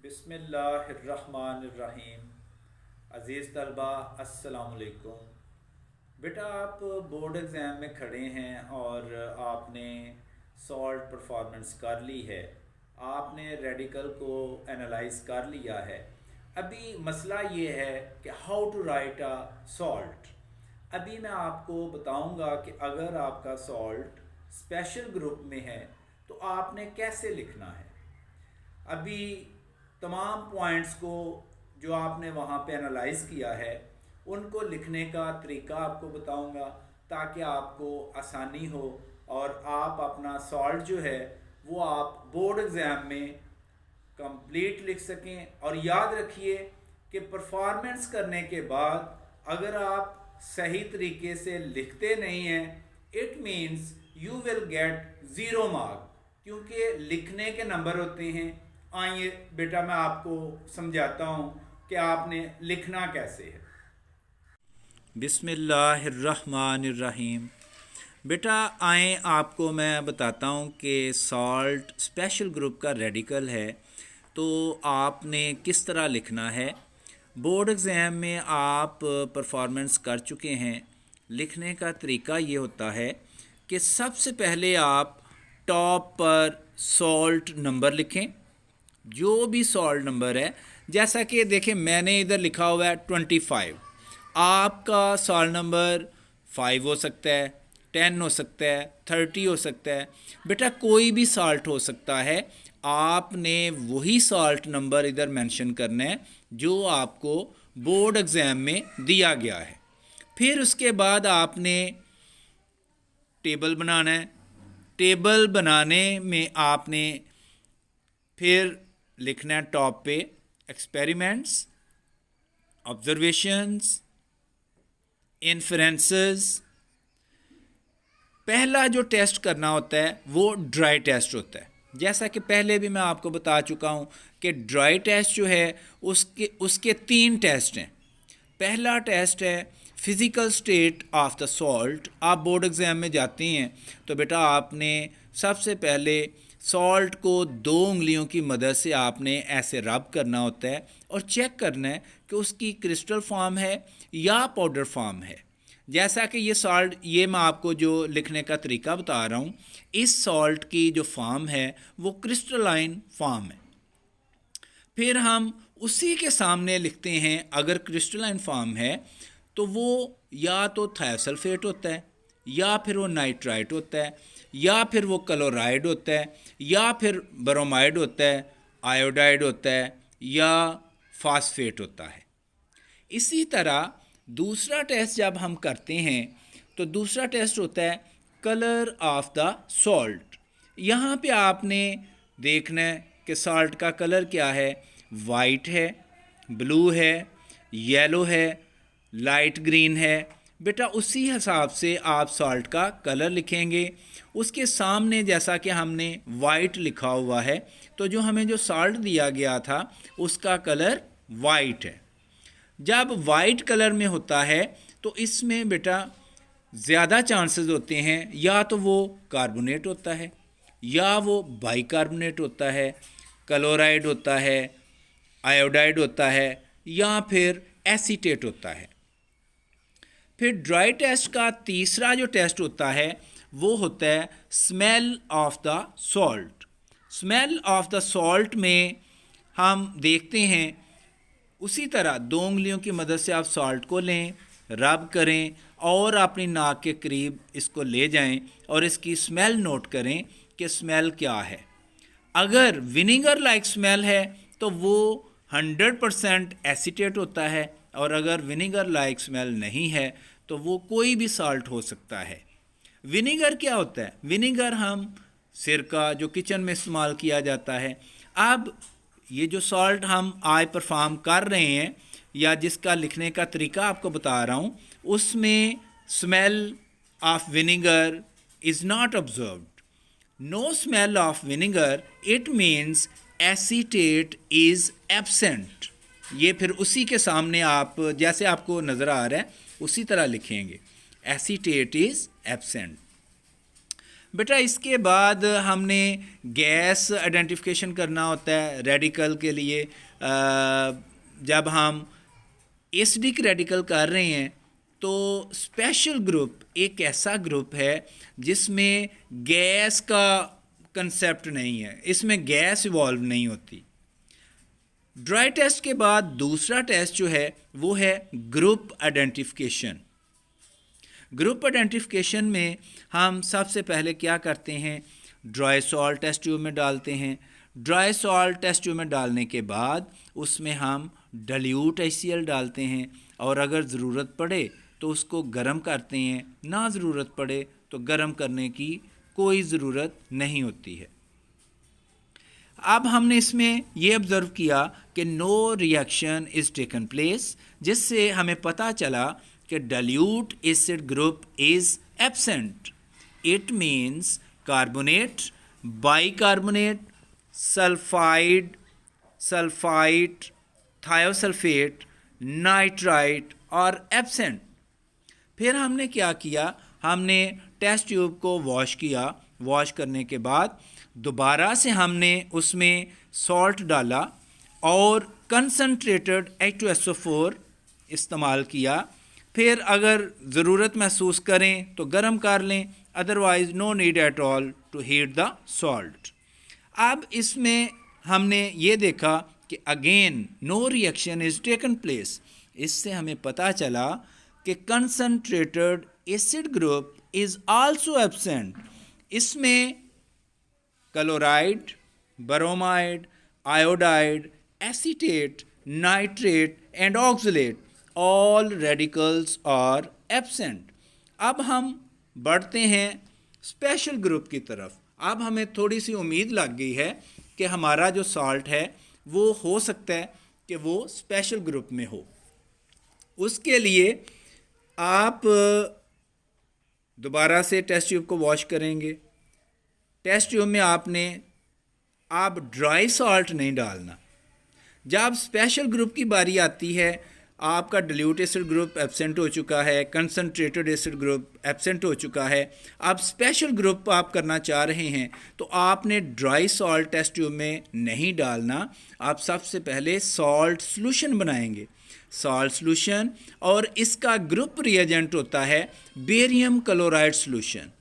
बिस्मिल्लाहिर्रहमानिर्रहीम। अज़ीज़ तलबा अस्सलामुअलैकुम। बेटा आप बोर्ड एग्ज़ाम में खड़े हैं और आपने सॉल्ट परफॉर्मेंस कर ली है, आपने रेडिकल को एनालाइज कर लिया है। अभी मसला ये है कि how to write a salt. अभी मैं आपको बताऊंगा कि अगर आपका सॉल्ट स्पेशल ग्रुप में है तो आपने कैसे लिखना है। अभी तमाम पॉइंट्स को जो आपने वहाँ पे एनालाइज किया है उनको लिखने का तरीका आपको बताऊंगा ताकि आपको आसानी हो और आप अपना सॉल्ट जो है वो आप बोर्ड एग्ज़ाम में कंप्लीट लिख सकें। और याद रखिए कि परफॉर्मेंस करने के बाद अगर आप सही तरीके से लिखते नहीं हैं it means you will get zero mark, क्योंकि लिखने के नंबर होते हैं। आइए बेटा मैं आपको समझाता हूँ कि आपने लिखना कैसे है। बिस्मिल्लाहिर्रहमानिर्रहीम। बेटा आए आपको मैं बताता हूँ कि सॉल्ट स्पेशल ग्रुप का रेडिकल है तो आपने किस तरह लिखना है। बोर्ड एग्ज़ाम में आप परफॉर्मेंस कर चुके हैं। लिखने का तरीका ये होता है कि सबसे पहले आप टॉप पर सॉल्ट नंबर लिखें, जो भी सॉल्ट नंबर है। जैसा कि देखें मैंने इधर लिखा हुआ है 25। आपका सॉल्ट नंबर 5 हो सकता है, 10 हो सकता है, 30 हो सकता है। बेटा कोई भी सॉल्ट हो सकता है, आपने वही सॉल्ट नंबर इधर मेंशन करना है जो आपको बोर्ड एग्ज़ाम में दिया गया है। फिर उसके बाद आपने टेबल बनाना है। टेबल बनाने में आपने फिर लिखना है टॉप पे एक्सपेरिमेंट्स, ऑब्जर्वेशंस, इन्फ्रेंसेस। पहला जो टेस्ट करना होता है वो ड्राई टेस्ट होता है। जैसा कि पहले भी मैं आपको बता चुका हूँ कि ड्राई टेस्ट जो है उसके 3 टेस्ट हैं। पहला टेस्ट है physical state of the salt. आप बोर्ड एग्ज़ाम में जाते हैं तो बेटा आपने सबसे पहले सॉल्ट को 2 उंगलियों की मदद से आपने ऐसे रब करना होता है और चेक करना है कि उसकी क्रिस्टल फॉर्म है या पाउडर फॉर्म है। जैसा कि ये सॉल्ट, ये मैं आपको जो लिखने का तरीका बता रहा हूँ, इस सॉल्ट की जो फॉर्म है वो क्रिस्टलाइन फॉर्म है। फिर हम उसी के सामने लिखते हैं, अगर क्रिस्टलाइन फॉर्म है तो वो या तो थायोसल्फेट होता है, या फिर वो नाइट्राइट होता है, या फिर वो क्लोराइड होता है, या फिर ब्रोमाइड होता है, आयोडाइड होता है, या फास्फेट होता है। इसी तरह दूसरा टेस्ट जब हम करते हैं तो दूसरा टेस्ट होता है कलर ऑफ द सॉल्ट। यहाँ पे आपने देखना है कि सॉल्ट का कलर क्या है। वाइट है, ब्लू है, येलो है, लाइट ग्रीन है। बेटा उसी हिसाब से आप सॉल्ट का कलर लिखेंगे। उसके सामने जैसा कि हमने वाइट लिखा हुआ है तो जो हमें जो सॉल्ट दिया गया था उसका कलर वाइट है। जब वाइट कलर में होता है तो इसमें बेटा ज़्यादा चांसेस होते हैं या तो वो कार्बोनेट होता है, या वो बाइकार्बोनेट होता है, क्लोराइड होता है, आयोडाइड होता है, या फिर एसीटेट होता है। फिर ड्राई टेस्ट का तीसरा जो टेस्ट होता है वो होता है smell of the salt. Smell of the salt में हम देखते हैं उसी तरह 2 उंगलियों की मदद से आप सॉल्ट को लें, रब करें और अपनी नाक के करीब इसको ले जाएं और इसकी स्मेल नोट करें कि स्मेल क्या है। अगर विनेगर लाइक स्मेल है तो वो 100% एसीटेट होता है, और अगर विनेगर लाइक स्मेल नहीं है तो वो कोई भी सॉल्ट हो सकता है। विनेगर क्या होता है? विनेगर हम सिरका जो किचन में इस्तेमाल किया जाता है। अब ये जो सॉल्ट हम आज परफॉर्म कर रहे हैं या जिसका लिखने का तरीका आपको बता रहा हूँ उसमें smell of vinegar is not observed. No smell of vinegar, it means acetate is absent. ये फिर उसी के सामने आप जैसे आपको नज़र आ रहा है उसी तरह लिखेंगे, एसीटेट इज़ एब्सेंट। बेटा इसके बाद हमने गैस आइडेंटिफिकेशन करना होता है रेडिकल के लिए। जब हम एसिडिक रेडिकल कर रहे हैं तो स्पेशल ग्रुप एक ऐसा ग्रुप है जिसमें गैस का कंसेप्ट नहीं है, इसमें गैस इवॉल्व नहीं होती। ड्राई टेस्ट के बाद दूसरा टेस्ट जो है वो है ग्रुप आइडेंटिफिकेशन। ग्रुप आइडेंटिफिकेशन में हम सबसे पहले क्या करते हैं, ड्राई सॉल्ट टेस्ट ट्यूब में डालते हैं। ड्राई सॉल्ट टेस्ट ट्यूब में डालने के बाद उसमें हम डाइल्यूट HCl डालते हैं और अगर ज़रूरत पड़े तो उसको गर्म करते हैं, ना ज़रूरत पड़े तो गर्म करने की कोई ज़रूरत नहीं होती है। अब हमने इसमें ये ऑब्ज़र्व किया कि no reaction is taken place, जिससे हमें पता चला कि dilute acid group is absent. It means carbonate, bicarbonate, sulphide, sulphite, thiosulphate, nitrite और एब्सेंट। फिर हमने क्या किया, हमने टेस्ट ट्यूब को वॉश किया। वॉश करने के बाद दोबारा से हमने उसमें सॉल्ट डाला और कंसनट्रेटेड H2SO4 इस्तेमाल किया। फिर अगर ज़रूरत महसूस करें तो गर्म कर लें, otherwise no need at all to heat the salt. अब इसमें हमने ये देखा कि again no reaction is taken place. इससे हमें पता चला कि concentrated acid group is also absent. इसमें chloride, bromide, iodide, acetate, nitrate and oxalate all radicals are absent. अब हम बढ़ते हैं स्पेशल ग्रुप की तरफ। अब हमें थोड़ी सी उम्मीद लग गई है कि हमारा जो सॉल्ट है वो हो सकता है कि वो स्पेशल ग्रुप में हो। उसके लिए आप दोबारा से टेस्ट ट्यूब को वॉश करेंगे। टेस्ट ट्यूब में आप ड्राई सॉल्ट नहीं डालना। जब स्पेशल ग्रुप की बारी आती है, आपका डाइल्यूट एसिड ग्रुप एब्सेंट हो चुका है, कंसनट्रेटेड एसिड ग्रुप एब्सेंट हो चुका है, अब स्पेशल ग्रुप आप करना चाह रहे हैं तो आपने ड्राई सॉल्ट टेस्ट ट्यूब में नहीं डालना। आप सबसे पहले सॉल्ट सॉल्यूशन बनाएंगे, सॉल्ट सॉल्यूशन, और इसका ग्रुप रिएजेंट होता है बेरियम क्लोराइड सॉल्यूशन।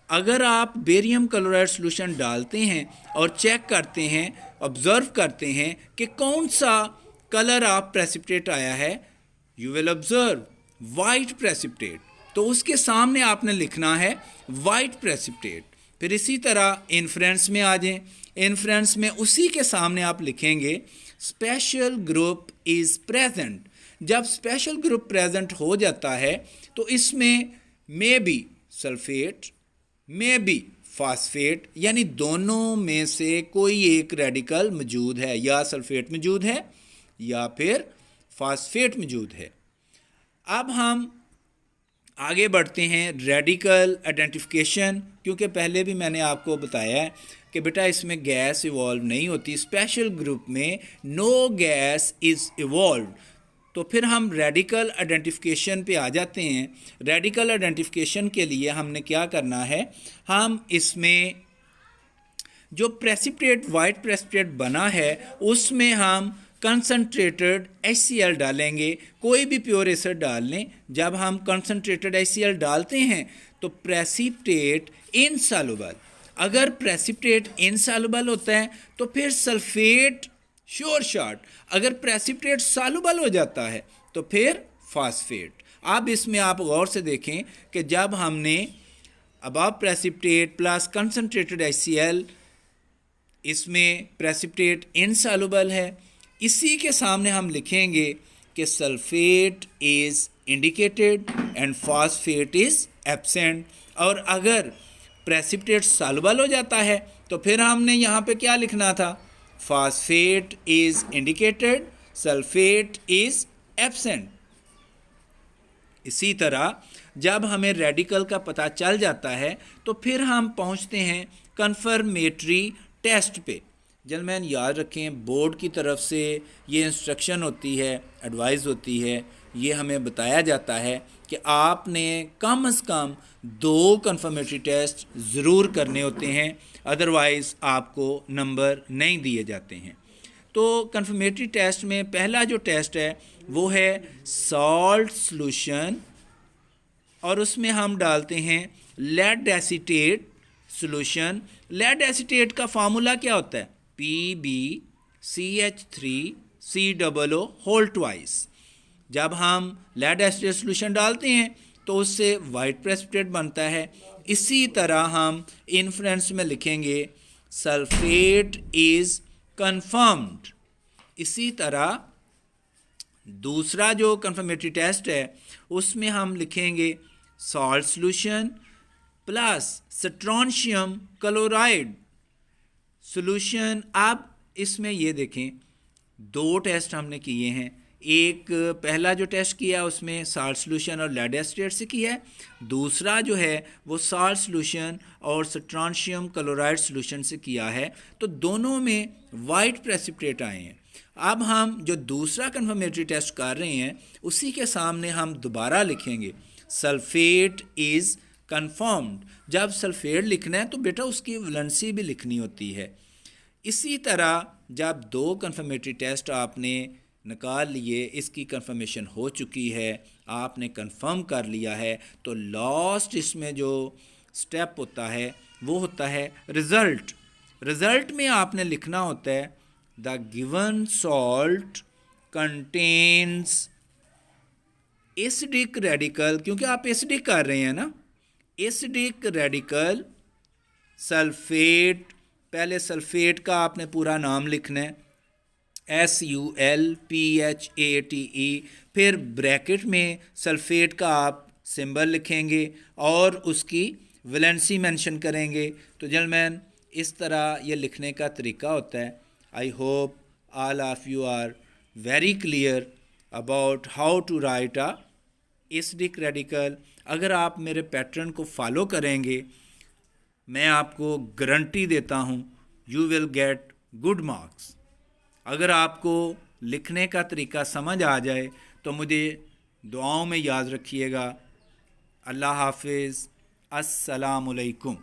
अगर आप बेरियम क्लोराइड सॉल्यूशन डालते हैं और चेक करते हैं, ऑब्जर्व करते हैं कि कौन सा कलर आप प्रेसिपिटेट आया है, you will observe white precipitate, तो उसके सामने आपने लिखना है वाइट प्रेसिपिटेट। फिर इसी तरह इन्फ्रेंस में आ जाएं। इन्फ्रेंस में उसी के सामने आप लिखेंगे स्पेशल ग्रुप इज़ प्रेजेंट। जब स्पेशल ग्रुप प्रेजेंट हो जाता है तो इसमें may be sulphate, may be phosphate, यानी दोनों में से कोई एक रेडिकल मौजूद है, या सल्फेट मौजूद है या फिर फास्फेट मौजूद है। अब हम आगे बढ़ते हैं रेडिकल आइडेंटिफिकेशन, क्योंकि पहले भी मैंने आपको बताया है कि बेटा इसमें गैस इवॉल्व नहीं होती, स्पेशल ग्रुप में नो गैस इज़ इवॉल्व। तो फिर हम रेडिकल आइडेंटिफिकेशन पे आ जाते हैं। रेडिकल आइडेंटिफिकेशन के लिए हमने क्या करना है, हम इसमें जो प्रेसिपिटेट वाइट प्रेसिपिटेट बना है उसमें हम कंसनट्रेटेड HCl डालेंगे। कोई भी प्योर एसिड डाल लें। जब हम कंसनट्रेटेड HCl डालते हैं तो प्रेसिपिटेट इनसॉल्युबल, अगर प्रेसिपिटेट इनसॉल्युबल होता है तो फिर सल्फेट श्योर शॉट, अगर प्रेसिपिटेट सॉल्युबल हो जाता है तो फिर फास्फेट। अब इसमें आप गौर से देखें कि जब हमने above precipitate plus concentrated HCl, इसमें प्रेसिपिटेट इनसॉल्युबल है, इसी के सामने हम लिखेंगे कि sulphate is indicated and phosphate is absent. और अगर प्रेसिपिटेट सॉल्युबल हो जाता है तो फिर हमने यहाँ पे क्या लिखना था, phosphate is indicated, sulphate is absent. इसी तरह जब हमें रेडिकल का पता चल जाता है तो फिर हम पहुँचते हैं कन्फर्मेटरी टेस्ट पे। जेंटलमैन याद रखें, बोर्ड की तरफ से ये इंस्ट्रक्शन होती है, एडवाइस होती है ये हमें बताया जाता है कि आपने कम से कम 2 कन्फर्मेटरी टेस्ट ज़रूर करने होते हैं, अदरवाइज़ आपको नंबर नहीं दिए जाते हैं। तो कन्फर्मेटरी टेस्ट में पहला जो टेस्ट है वो है सॉल्ट सॉल्यूशन, और उसमें हम डालते हैं lead acetate solution. Lead acetate का फार्मूला क्या होता है? PbCH3COO whole twice. जब हम लेड एसीटेट सॉल्यूशन डालते हैं तो उससे वाइट प्रेसिपिटेट बनता है। इसी तरह हम इन्फ्रेंस में लिखेंगे सल्फेट इज़ कन्फर्म्ड। इसी तरह दूसरा जो कन्फर्मेटरी टेस्ट है उसमें हम लिखेंगे salt solution plus strontium chloride solution. अब इसमें ये देखें 2 टेस्ट हमने किए हैं। एक पहला जो टेस्ट किया उसमें सॉल्ट सॉल्यूशन और लेड एसीटेट से किया है, दूसरा जो है वो सॉल्ट सॉल्यूशन और स्ट्रोंशियम क्लोराइड सॉल्यूशन से किया है। तो दोनों में वाइट प्रेसिपिटेट आए हैं। अब हम जो दूसरा कन्फर्मेटरी टेस्ट कर रहे हैं उसी के सामने हम दोबारा लिखेंगे सल्फेट इज़ कन्फर्म्ड। जब सल्फेट लिखना है तो बेटा उसकी वैलेंसी भी लिखनी होती है। इसी तरह जब 2 कन्फर्मेटरी टेस्ट आपने निकाल लिए, इसकी कंफर्मेशन हो चुकी है, आपने कंफर्म कर लिया है, तो लास्ट इसमें जो स्टेप होता है वो होता है रिज़ल्ट। रिज़ल्ट में आपने लिखना होता है the given salt contains acidic radical, क्योंकि आप एसिडिक कर रहे हैं ना, एसिडिक रेडिकल सल्फेट। पहले सल्फेट का आपने पूरा नाम लिखना है SULPHATE, फिर ब्रैकेट में सल्फेट का आप सिंबल लिखेंगे और उसकी वैलेंसी मेंशन करेंगे। तो जेंटलमैन इस तरह ये लिखने का तरीका होता है। I hope all of you are very clear about how to write a acidic radical. अगर आप मेरे पैटर्न को फॉलो करेंगे मैं आपको गारंटी देता हूँ you will get good marks. अगर आपको लिखने का तरीका समझ आ जाए तो मुझे दुआओं में याद रखिएगा। अल्लाह हाफिज़, अस्सलामु अलैकुम।